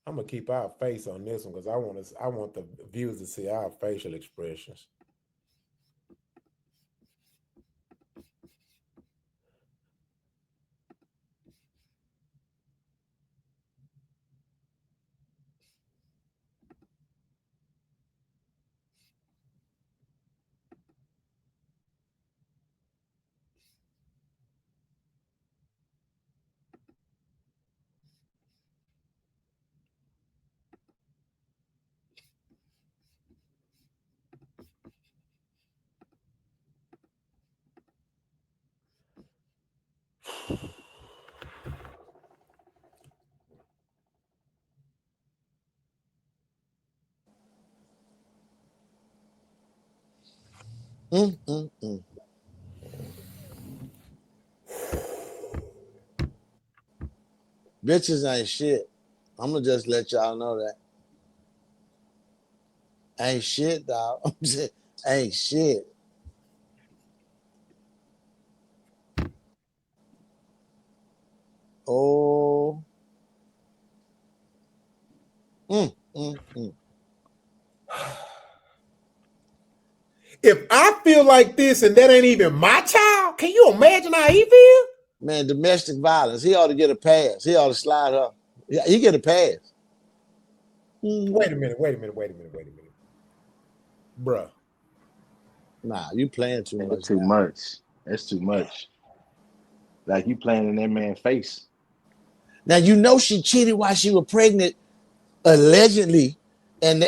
I'm gonna keep our face on this one because I want the viewers to see our facial expressions. Mm, mm, mm. Bitches ain't shit. I'm gonna just let y'all know that ain't shit, dog. I'm just ain't shit. Oh, mm, mm. If I feel like this and that ain't even my child, can you imagine how he feel? Man, domestic violence. He ought to get a pass. He ought to slide her. Yeah, he get a pass. Wait a minute, bruh. Nah, you playing too That's much too now. much. That's too much. Like you playing in that man's face. Now you know she cheated while she was pregnant, allegedly, and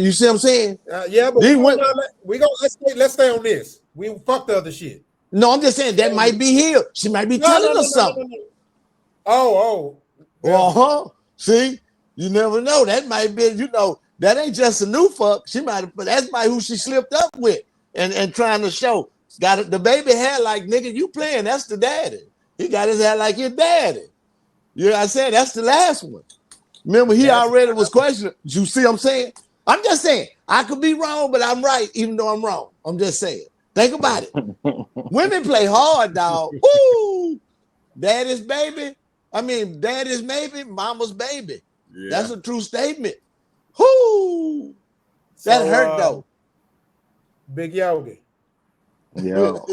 you see what I'm saying? Yeah, but These women, we go. Let's stay on this. We fuck the other shit. no, I'm just saying Stay that on might this. be here. She might be No, telling no, no, us no, no, something. no, no. Oh, Uh well, huh. See, you never know. That might be, that ain't just a new fuck. She might, but that's might who she slipped up with, and trying to show. Got it. The baby hair like nigga. You playing? That's the daddy. He got his hair like your daddy. You know what I said? That's the last one. Remember, he that's already was questioning. You see what I'm saying? I'm just saying. I could be wrong, but I'm right, even though I'm wrong. I'm just saying. Think about it. Women play hard, dog. Woo! Daddy's baby. I mean, daddy's maybe, mama's baby. That's Yeah. a true statement. Whoo! That so. hurt though. Big Yogi, Yo,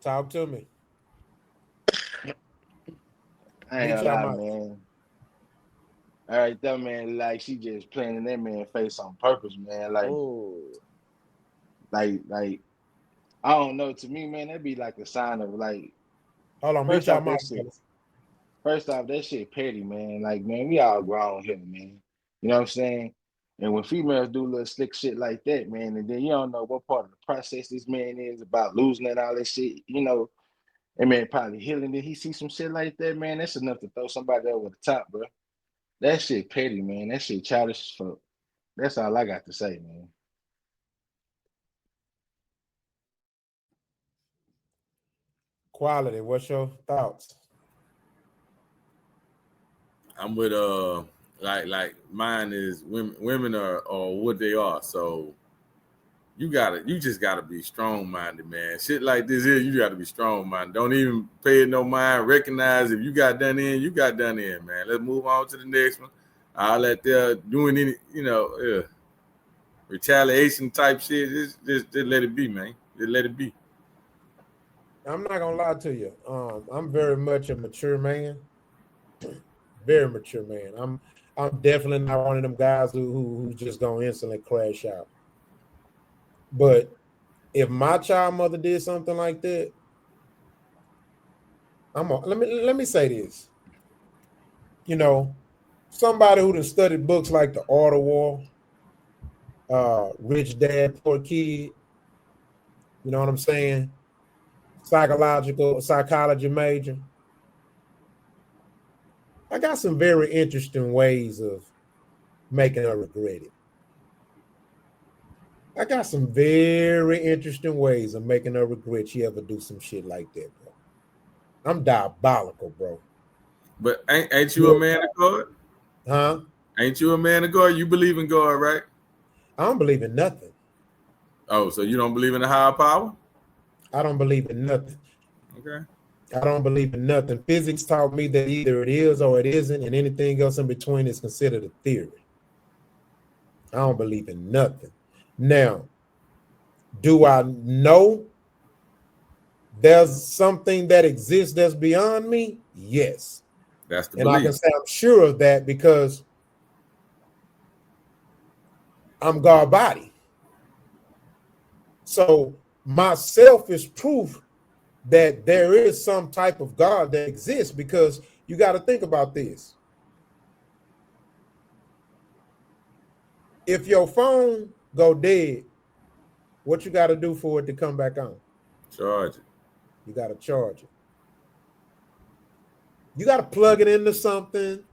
talk to me. I ain't Meet gonna your lie, mic. man. All right, that man, like she just playing in that man's face on purpose, man. Oh, Like I don't know. To me, man, that'd be like a sign of like Hold on, mute first your off mic, that shit. fellas. First off, that shit petty, man. Like, man, we all grown here, man. You know what I'm saying? And when females do little slick shit like that, man, and then you don't know what part of the process this man is about losing and all that shit, that man probably healing it. He see some shit like that, man. That's enough to throw somebody over the top, bro. That shit petty, man. That shit childish as fuck. That's all I got to say, man. Quality. What's your thoughts? I'm with like mine is women are what they are. So you just gotta be strong minded, man. Shit like this here, you gotta be strong minded. Don't even pay it no mind. Recognize if you got done in, you got done in, man. Let's move on to the next one. I'll let they're doing any, retaliation type shit. Just let it be, man. Just let it be. I'm not gonna lie to you. I'm very much a mature man. Very mature man. I'm definitely not one of them guys who's just gonna instantly crash out. But if my child mother did something like that, let me say this. You know, somebody who done studied books like The Art of War, Rich Dad Poor Kid. You know what I'm saying? Psychology major. I got some very interesting ways of making her regret it. I got some very interesting ways of making her regret she ever do some shit like that, bro. I'm diabolical, bro. But ain't you a Look, man of God? huh? Ain't you a man of God? You believe in God, right? I don't believe in nothing. Oh, so you don't believe in the higher power? I don't believe in nothing. Okay. I don't believe in nothing. Physics taught me that either it is or it isn't, and anything else in between is considered a theory. I don't believe in nothing. Now, do I know there's something that exists that's beyond me? Yes. That's the And I belief. can say I'm sure of that because I'm God body. So myself is proof that there is some type of God that exists, because you got to think about this. If your phone go dead, what you got to do for it to come back on? Charge it. You got to charge it. You got to plug it into something.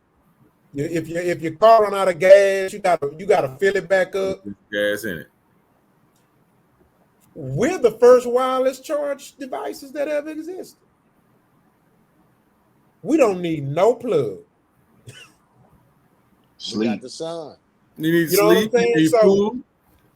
If your car run out of gas, you got to fill it back up. Gas in it. We're the first wireless charge devices that ever existed. We don't need no plug. We got the sun. You need You know sleep. what I'm You saying? need food.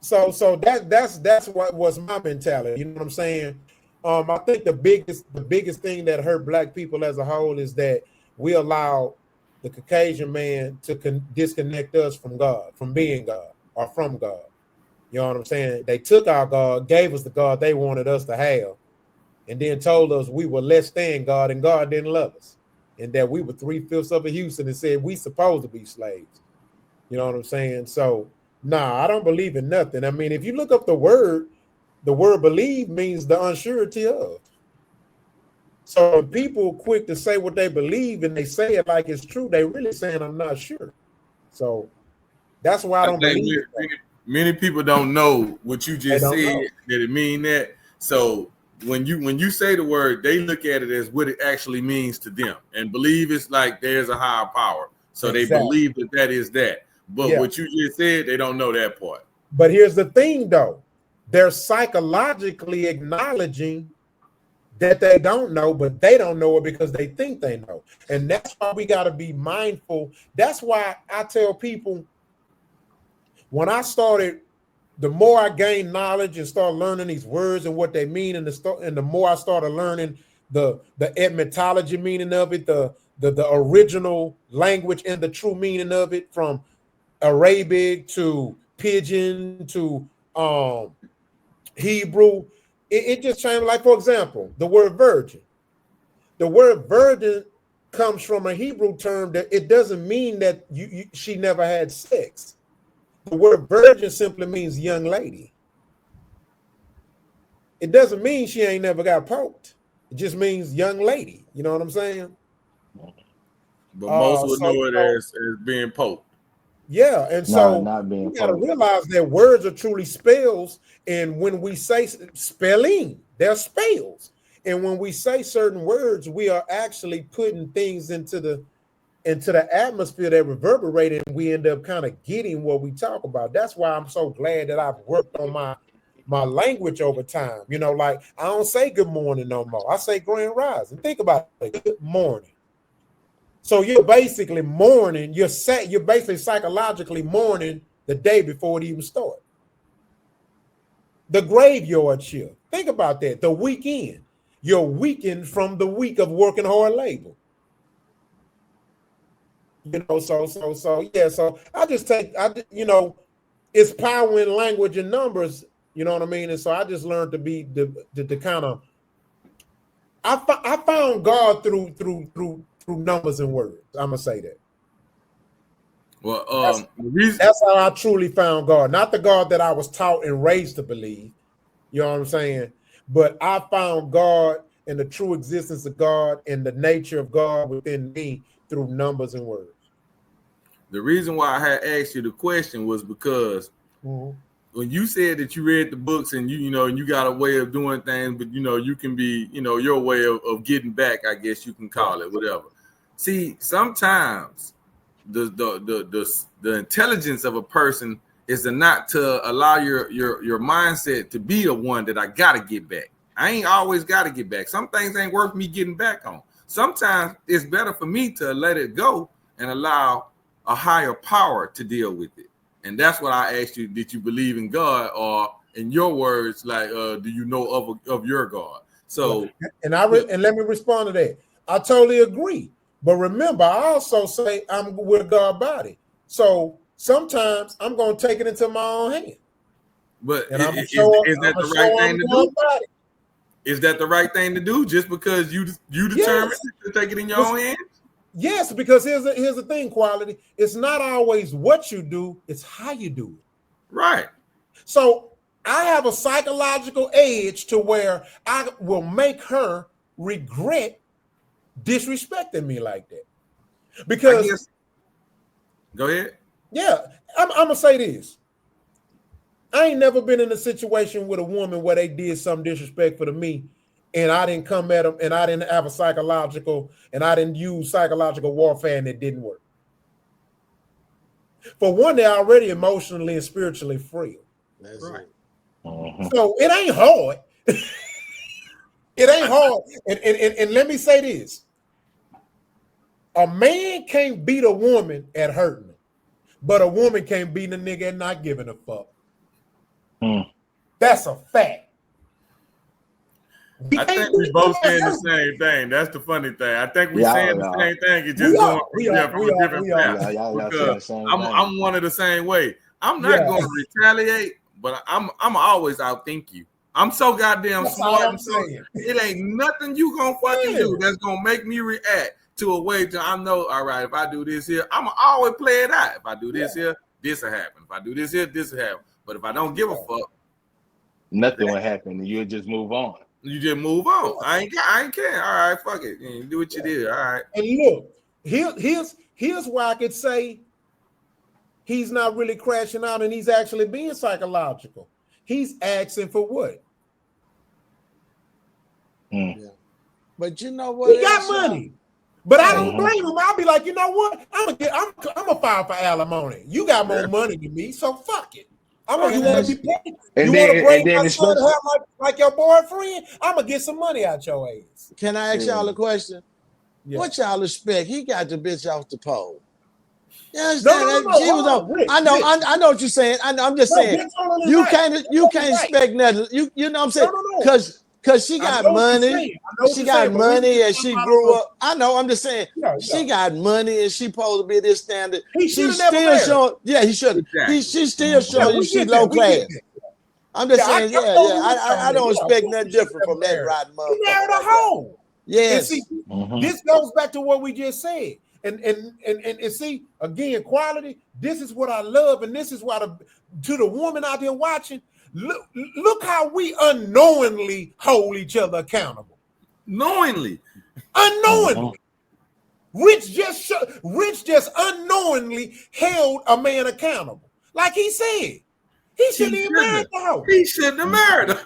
So that's what was my mentality. You know what I'm saying? I think the biggest thing that hurt Black people as a whole is that we allow the Caucasian man to disconnect us from God, from being God, or from God. You know what I'm saying? They took our God, gave us the God they wanted us to have, and then told us we were less than God and God didn't love us, and that we were 3/5 of a Houston, and said we supposed to be slaves. You know what I'm saying? So, nah, I don't believe in nothing. I mean, if you look up the word believe means the unsurety of. So when people quick to say what they believe and they say it like it's true, they really saying I'm not sure. So that's why I I don't think believe it. many people don't know what you They just don't said, know. that it mean that. So when you say the word, they look at it as what it actually means to them, and believe it's like there's a higher power. So they Exactly. believe that is that. But Yeah. what you just said, they don't know that part. But here's the thing, though. They're psychologically acknowledging that they don't know, but they don't know it because they think they know. And that's why we got to be mindful. That's why I tell people, when I started, the more I gained knowledge and start learning these words and what they mean, and the more I started learning the etymology meaning of it, the original language and the true meaning of it, from Arabic to Pidgin to Hebrew, it just changed. Like, for example, the word virgin. The word virgin comes from a Hebrew term that it doesn't mean that she never had sex. The word virgin simply means young lady. It doesn't mean she ain't never got poked. It just means young lady. You know what I'm saying? But most would So know it as being poked. yeah, and Nah, so not being you got to poked. realize that words are truly spells, and when we say spelling, they're spells. And when we say certain words, we are actually putting things into the atmosphere that reverberate, and we end up kind of getting what we talk about. That's why I'm so glad that I've worked on my language over time. You know, like, I don't say good morning no more. I say grand rising. Think about it. Good morning. So you're basically mourning. You're basically psychologically mourning the day before it even starts. The graveyard shift. Think about that. The weekend. You're weakened from the week of working hard labor. You know, so yeah. So it's power in language and numbers. You know what I mean? And so I just learned to be the kind of. I found God through numbers and words. I'm gonna say that. Well, That's how I truly found God. Not the God that I was taught and raised to believe. You know what I'm saying? But I found God and the true existence of God and the nature of God within me through numbers and words. the reason why I had asked you the question was because when you said that you read the books and you got a way of doing things, but you can be, your way of getting back, I guess you can call it, whatever. See, sometimes the intelligence of a person is not to allow your mindset to be the one that I gotta get back. I ain't always gotta get back. Some things ain't worth me getting back on. Sometimes it's better for me to let it go and allow a higher power to deal with it. And that's what I asked you. Did you believe in God, or in your words, like, do you know of your God? So, and let me respond to that. I totally agree. But remember, I also say I'm with God body. So sometimes I'm gonna take it into my own hand. but And I'm is sure that the right thing to do? Is that the right thing to do? Just because you determined to take it in your own hands? Yes, because here's the thing, quality. It's not always what you do, it's how you do it. Right. So I have a psychological edge to where I will make her regret disrespecting me like that. Because go ahead. Yeah, I'm gonna say this. I ain't never been in a situation with a woman where they did something disrespectful to me, and I didn't come at them, and I didn't have I didn't use psychological warfare, and it didn't work. For one, they're already emotionally and spiritually free. That's right. So it ain't hard. It ain't hard. And let me say this. A man can't beat a woman at hurting her, but a woman can't beat a nigga at not giving a fuck. That's a fact. I think we both saying the same thing. That's the funny thing. I think we saying the same thing. It's just going from a different path. I'm one of the same way. I'm not going to retaliate, but I'm always outthink you. I'm so goddamn smart. It ain't nothing you gonna fucking do that's gonna make me react to a way to I know. All right, if I do this here, I'm always play it out. If I do this here, this will happen. If I do this here, this will happen. But if I don't give a fuck, nothing will happen. You'll just move on. You just move on. I ain't care. All right, fuck it. You do what you did. All right. And look, here's why I could say he's not really crashing out and he's actually being psychological. He's asking for what? Yeah. But you know what? He got money. But I don't blame him. I'll be like, you know what? I'm gonna file for alimony. You got more money than me, so fuck it. You want to be paid? You want to bring my son to have like your boyfriend? I'm gonna get some money out your ass. Can I ask y'all a question? Yeah. What y'all expect? He got the bitch off the pole. You understand? No. She was on. I know what you're saying. I'm just saying you can't expect nothing. You know what I'm saying? Because she got money. She got money and she grew up. I know. I'm just saying she got money and she supposed to be this standard. She's still showing. Yeah, he should. She's still showing you she's low class. I'm just saying. I don't expect nothing different from that rotten motherfucker. He married a hoe. Yes. See, this goes back to what we just said. And see, again, quality, this is what I love, and this is why to the woman out there watching, look how we unknowingly hold each other accountable. Unknowingly. Rich just unknowingly held a man accountable. Like he said. He shouldn't have married the hoe. He shouldn't have married her.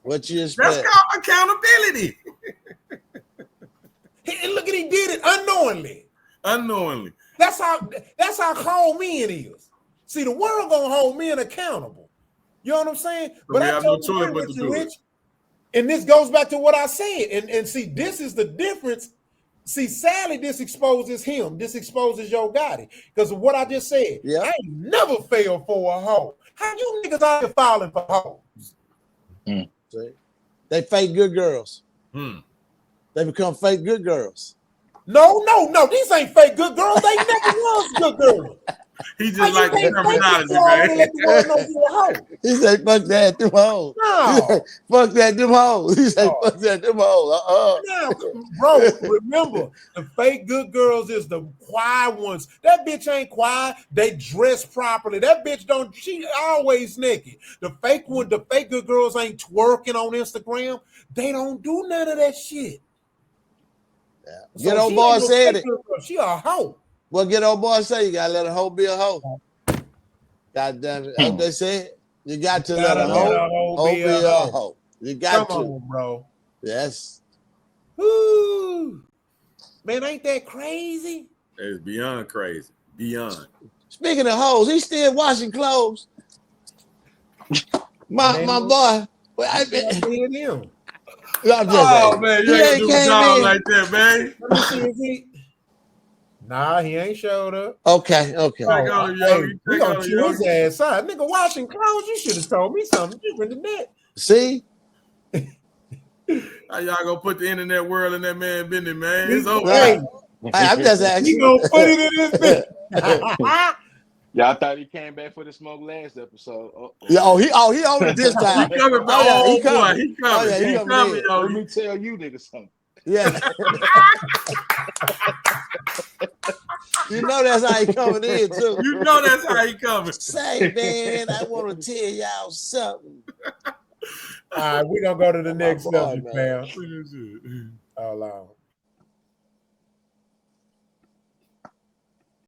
What you expect? That's called accountability. And look at he did it unknowingly. Unknowingly. That's how cold men is. See, the world gonna hold men accountable. You know what I'm saying? So but we I have no choice but to do Rich, it. and this goes back to what I said. And see, this is the difference. See, sadly, this exposes him. This exposes Yo Gotti. Because of what I just said. Yeah. I ain't never failed for a hoe. How you niggas out here falling for hoes? See? They fake good girls. They become fake good girls. No. These ain't fake good girls. They never was good girls. He just like the terminology, man. He said, fuck that, them hoes. No. Fuck that, them hoes. He said, fuck that, them hoes. Now, bro, remember, the fake good girls is the quiet ones. That bitch ain't quiet. They dress properly. That bitch she always naked. The fake good girls ain't twerking on Instagram. They don't do none of that shit. Yeah. So get old boy said it. She a hoe. Well, get old boy say you gotta let a hoe be a hoe. God damn it. What they said? You got to let a hoe be a hoe. You got Come to. on, bro. Yes. Woo. Man, ain't that crazy? It's beyond crazy. Beyond. Speaking of hoes, he's still washing clothes. My boy. Well, I been him. Oh man, you ain't do a job like that, man. Let me see if he. Nah, he ain't showed up. Okay. We gonna chew his ass out. Nigga washing clothes, you should have told me something different than that. See? How y'all gonna put the internet world in that man business, man? It's over. Hey, I'm just he asking. gonna put it in his business. Y'all thought he came back for the smoke last episode. Yeah, he on it this time. He coming, Oh yeah, he boy. coming. He Oh coming. yeah, He coming coming, in. Let yo. me tell you niggas something. Yeah. You know that's how he coming in too. You know that's how he coming. Say, man, I want to tell y'all something. All right, we're gonna go to the next boy, subject, man. man. Hold on.